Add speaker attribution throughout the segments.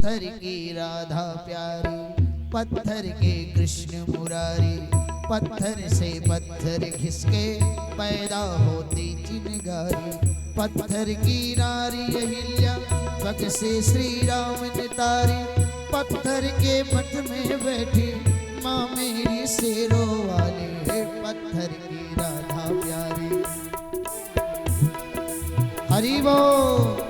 Speaker 1: पत्थर की राधा प्यारी, पत्थर के कृष्ण मुरारी, पत्थर से पत्थर घिसके पैदा होती चिनगारी। पत्थर की नारी अहिल्या, पग से श्री राम ने तारी, पत्थर के मठ में बैठी माँ मेरी शेरों वाली है। पत्थर की राधा प्यारी, हरि बोल।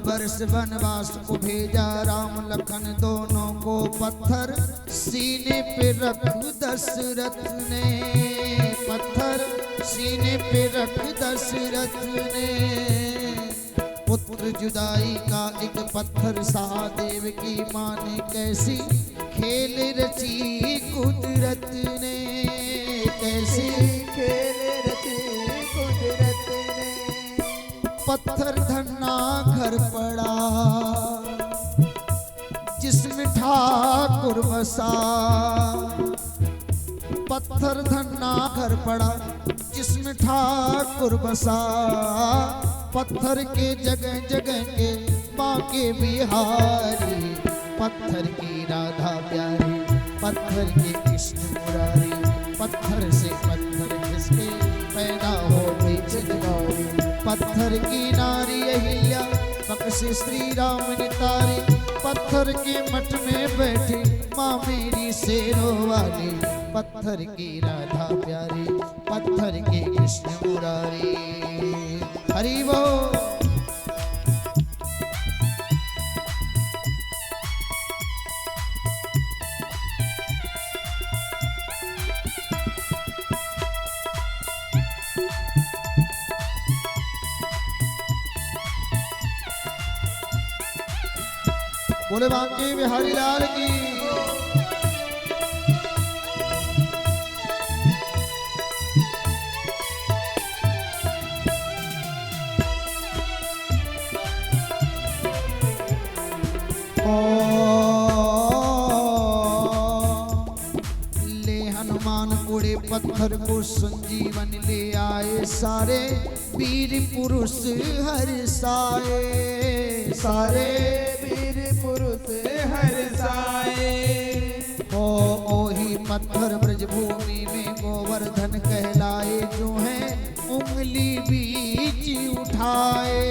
Speaker 1: वर्ष वनवास को भेजा राम लखन दोनों को पत्थर सीने पे रख दशरथ ने, पत्थर सीने पे रख दशरथ ने। पुत्र जुदाई का एक पत्थर सहदेव की माँ ने कैसी खेल रची कुदरत ने, कैसी खेल रची कुदरत ने। पत्थर धन्ना घर पड़ा जिसमें ठाकुर बसा, पत्थर धन्ना घर पड़ा जिसमें ठाकुर बसा। पत्थर के जगह जगह के बाके बिहारी, पत्थर की राधा प्यारी, पत्थर के कृष्ण मुरारी, पत्थर से पत्थर घिसके पैदा होती चिनगारी। पत्थर की नारी अहिल्या, पग से श्री राम ने तारी, पत्थर के मठ में बैठी माँ मेरी शेरों वाली। पत्थर की राधा प्यारी, पत्थर के कृष्ण मुरारी, हरि बोल। बोले बांके बिहारी लाल की। ले हनुमान कोड़े पत्थर को संजीवन ले आए, सारे वीर पुरुष हर साए, सारे पुरुष हर्षाए। ओही पत्थर ब्रजभूमि में गोवर्धन कहलाए, जो है उंगली बीच उठाए,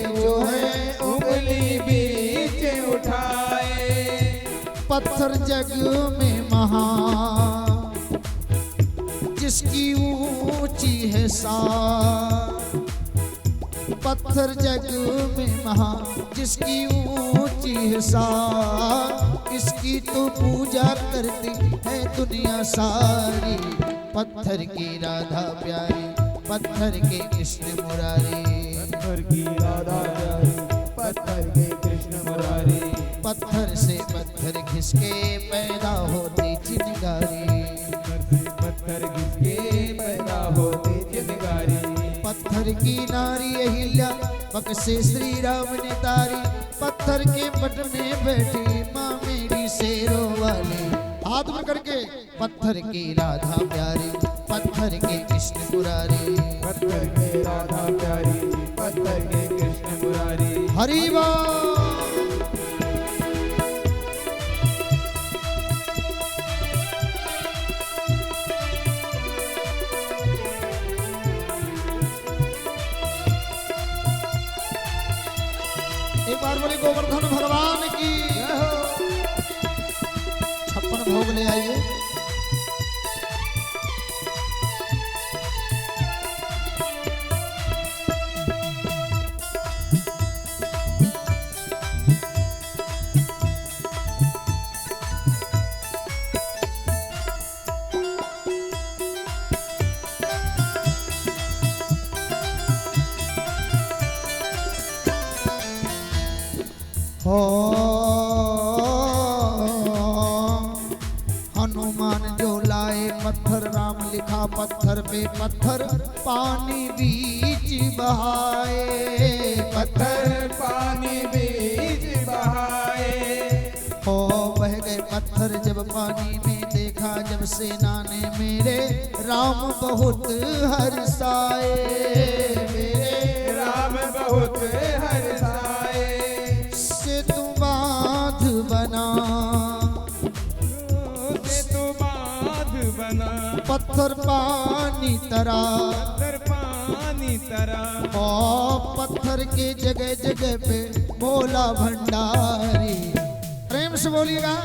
Speaker 1: जो है उंगली बीच उठाए। पत्थर जग में महा जिसकी ऊंची है सा, पत्थर जग में महा जिसकी ऊंची है सा। इसकी तो पूजा करती है दुनिया सारी। पत्थर की राधा प्यारी, पत्थर के कृष्ण मुरारी,
Speaker 2: पत्थर की राधा प्यारी, पत्थर के कृष्ण मुरारी।
Speaker 1: पत्थर से पत्थर घिसके पैदा होती चिनगारी,
Speaker 2: पत्थर घिसके पैदा होती चिनगारी।
Speaker 1: पत्थर की नारी अहिल्या, पग से श्री राम ने तारी, पत्थर के मठ में बैठी माँ मेरी शेरों वाली। हाथ में करके पत्थर की राधा प्यारी, पत्थर के कृष्ण मुरारी,
Speaker 2: पत्थर के राधा प्यारी, पत्थर के कृष्ण मुरारी,
Speaker 1: हरि बोल। एक बार बोले गोवर्धन भगवान की। 56 भोग ले आइए। हो हनुमान जो लाए पत्थर, राम लिखा पत्थर पे पत्थर, पानी बीच बहाए।
Speaker 2: पत्थर पानी बीच बहाए।
Speaker 1: हो बह गए पत्थर जब पानी में, देखा जब सेना ने मेरे, राम बहुत हर्षाए।
Speaker 2: मेरे राम बहुत हर्षाए।
Speaker 1: सेतु बांध बना,
Speaker 2: सेतु बांध बना,
Speaker 1: पत्थर पानी तरा।
Speaker 2: पत्थर पानी तरा।
Speaker 1: ओ पत्थर के जगह जगह पे बोला भंडारी। प्रेम से बोलिएगा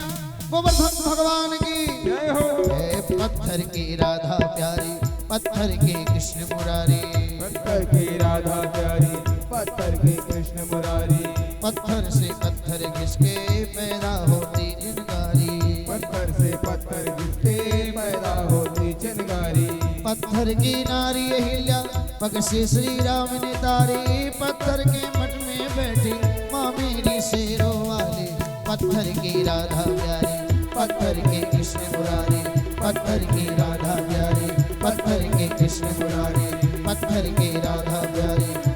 Speaker 1: गोवर्धन भगवान की
Speaker 2: जय हो।
Speaker 1: हे पत्थर की राधा प्यारी, पत्थर के कृष्ण मुरारी।
Speaker 2: पत्थर की राधा प्यारी, पत्थर के कृष्ण मुरारी।
Speaker 1: पत्थर से पत्थर घिसके पैदा होती चिनगारी।
Speaker 2: पत्थर से पत्थर घिसके पैदा होती चिनगारी।
Speaker 1: पत्थर की नारी अहिल्या, पग से श्री राम ने तारी। पत्थर के मठ में बैठी माँ मेरी शेरों वाली। पत्थर की राधा प्यारी, पत्थर के कृष्ण मुरारी। पत्थर की राधा प्यारी, पत्थर के कृष्ण मुरारी। पत्थर की राधा प्यारी,